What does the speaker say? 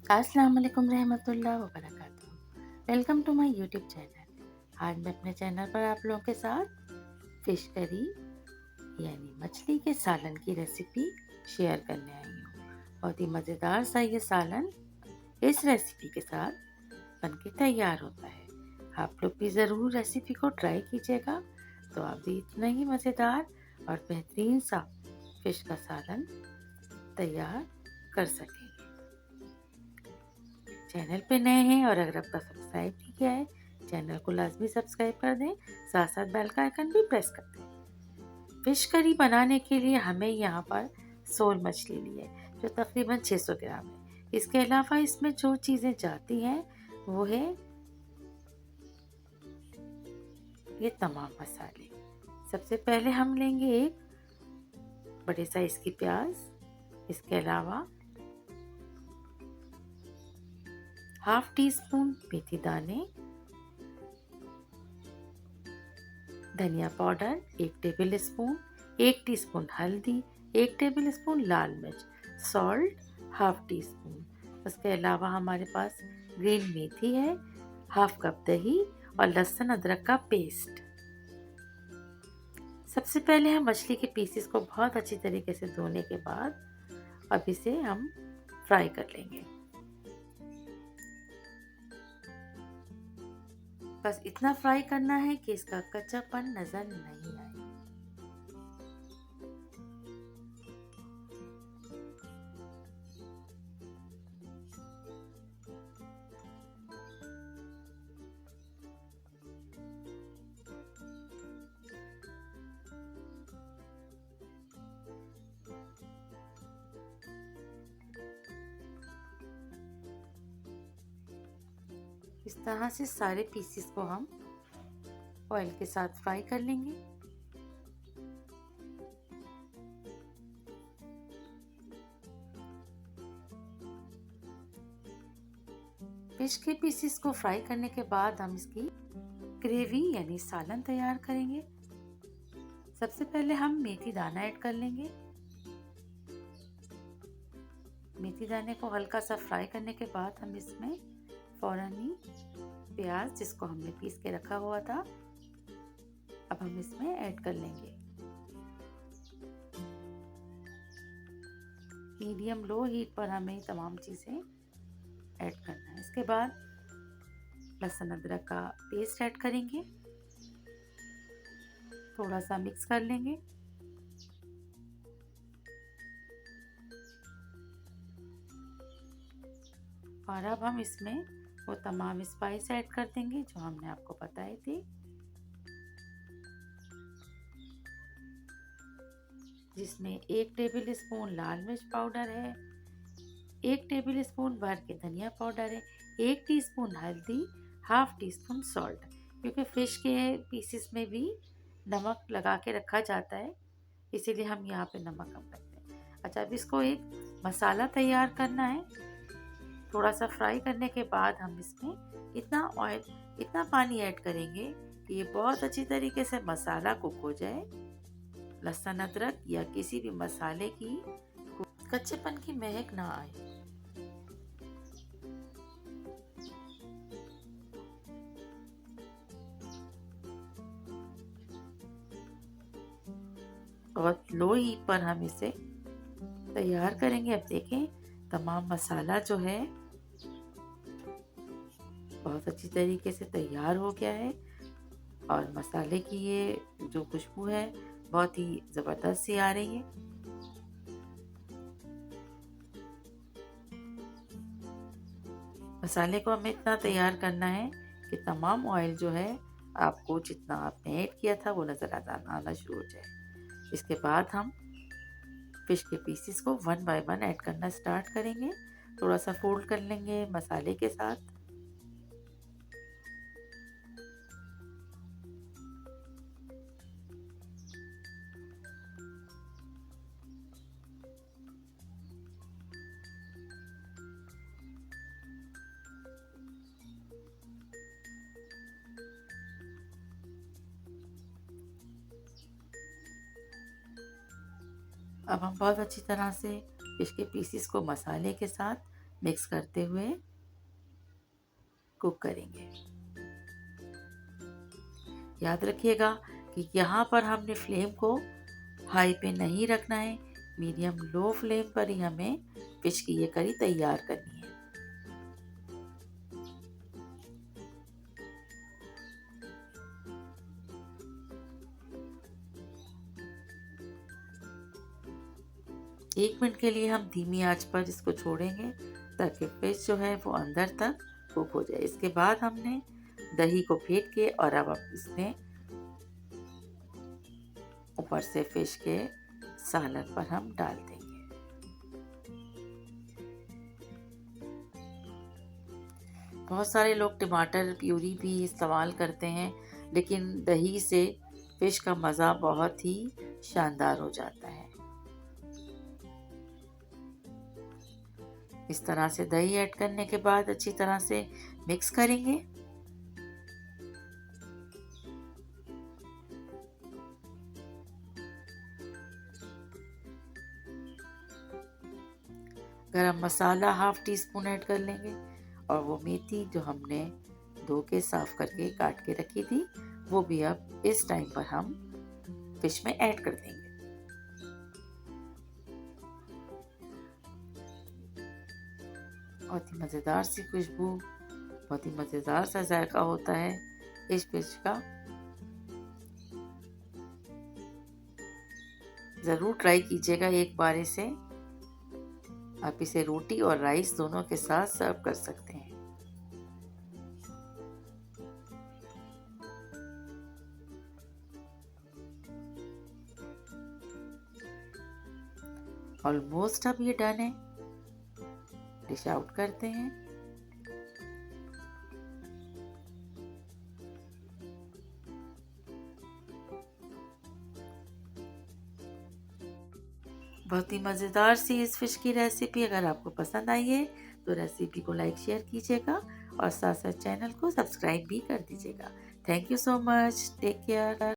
अस्सलाम वालेकुम रहमतुल्लाह व बरकातुहू। Welcome to my YouTube channel. आज मैं अपने चैनल पर आप लोगों के साथ फ़िश करी यानी मछली के सालन की रेसिपी शेयर करने आई हूँ। बहुत ही मज़ेदार सा ये सालन इस रेसिपी के साथ बनके तैयार होता है। आप लोग भी ज़रूर रेसिपी को ट्राई कीजिएगा, तो आप भी इतना ही मज़ेदार और बेहतरीन सा फ़िश का सालन तैयार कर सकेंगे। चैनल पे नए हैं और अगर आपका सब्सक्राइब नहीं किया है, चैनल को लाजमी सब्सक्राइब कर दें, साथ साथ बेल का आइकन भी प्रेस कर दें। फिश करी बनाने के लिए हमें यहाँ पर सोल मछली ली है, जो तकरीबन 600 ग्राम है। इसके अलावा इसमें जो चीज़ें जाती हैं वो है ये तमाम मसाले। सबसे पहले हम लेंगे एक बड़े साइज की प्याज, इसके अलावा हाफ टी स्पून मेथी दाने, धनिया पाउडर 1 टेबल स्पून, 1 टीस्पून हल्दी, 1 टेबल स्पून लाल मिर्च, सॉल्ट हाफ टी स्पून। उसके अलावा हमारे पास ग्रीन मेथी है, हाफ कप दही और लहसुन अदरक का पेस्ट। सबसे पहले हम मछली के पीसेस को बहुत अच्छी तरीके से धोने के बाद अब इसे हम फ्राई कर लेंगे। बस इतना फ्राई करना है कि इसका कच्चापन नजर नहीं आए। इस तरह से सारे पीसेस को हम ऑयल के साथ फ्राई कर लेंगे। फिश के पीसेस को फ्राई करने के बाद हम इसकी ग्रेवी यानी सालन तैयार करेंगे। सबसे पहले हम मेथी दाना ऐड कर लेंगे। मेथी दाने को हल्का सा फ्राई करने के बाद हम इसमें फौरन ही प्याज जिसको हमने पीस के रखा हुआ था अब हम इसमें ऐड कर लेंगे। मीडियम लो हीट पर हमें तमाम चीज़ें ऐड करना है। इसके बाद लहसुन अदरक का पेस्ट ऐड करेंगे, थोड़ा सा मिक्स कर लेंगे। और अब हम इसमें वो तमाम स्पाइस ऐड कर देंगे जो हमने आपको बताए थे, जिसमें 1 टेबल स्पून लाल मिर्च पाउडर है, 1 टेबल स्पून भर के धनिया पाउडर है, 1 टीस्पून हल्दी, हाफ टी स्पून सॉल्ट। क्योंकि फिश के पीसेस में भी नमक लगा के रखा जाता है, इसीलिए हम यहाँ पे नमक कम रखते हैं। अच्छा, अब इसको एक मसाला तैयार करना है। थोड़ा सा फ्राई करने के बाद हम इसमें इतना पानी ऐड करेंगे कि ये बहुत अच्छी तरीके से मसाला कुक हो जाए, लहसुन अदरक या किसी भी मसाले की कच्चेपन की महक ना आए। और लो हीट पर हम इसे तैयार करेंगे। अब देखें तमाम मसाला जो है बहुत अच्छी तरीके से तैयार हो गया है और मसाले की ये जो खुशबू है बहुत ही ज़बरदस्त सी आ रही है। मसाले को हमें इतना तैयार करना है कि तमाम ऑयल जो है आपको जितना आपने ऐड किया था वो नज़र आना शुरू हो जाए। इसके बाद हम फिश के पीसेस को वन बाय वन ऐड करना स्टार्ट करेंगे। थोड़ा सा फोल्ड कर लेंगे मसाले के साथ। अब हम बहुत अच्छी तरह से फिश के पीसेस को मसाले के साथ मिक्स करते हुए कुक करेंगे। याद रखिएगा कि यहाँ पर हमने फ्लेम को हाई पे नहीं रखना है, मीडियम लो फ्लेम पर ही हमें फिश की ये करी तैयार करनी है। एक मिनट के लिए हम धीमी आंच पर इसको छोड़ेंगे ताकि फिश जो है वो अंदर तक कुक हो जाए। इसके बाद हमने दही को फेंट के और अब इसमें ऊपर से फिश के सालन पर हम डाल देंगे। बहुत सारे लोग टमाटर प्यूरी भी इस्तेमाल करते हैं, लेकिन दही से फिश का मज़ा बहुत ही शानदार हो जाता है। इस तरह से दही ऐड करने के बाद अच्छी तरह से मिक्स करेंगे। गरम मसाला हाफ टी स्पून ऐड कर लेंगे और वो मेथी जो हमने धो के साफ करके काट के रखी थी वो भी अब इस टाइम पर हम फिश में ऐड कर देंगे। बहुत ही मज़ेदार सी खुशबू, बहुत ही मज़ेदार सा जायका होता है इस फिश का। ज़रूर ट्राई कीजिएगा एक बार इसे। आप इसे रोटी और राइस दोनों के साथ सर्व कर सकते हैं। ऑलमोस्ट अब ये डन है, डिश आउट करते हैं। बहुत ही मज़ेदार सी इस फिश की रेसिपी अगर आपको पसंद आई है तो रेसिपी को लाइक शेयर कीजिएगा और साथ साथ चैनल को सब्सक्राइब भी कर दीजिएगा। Thank you so much, take care.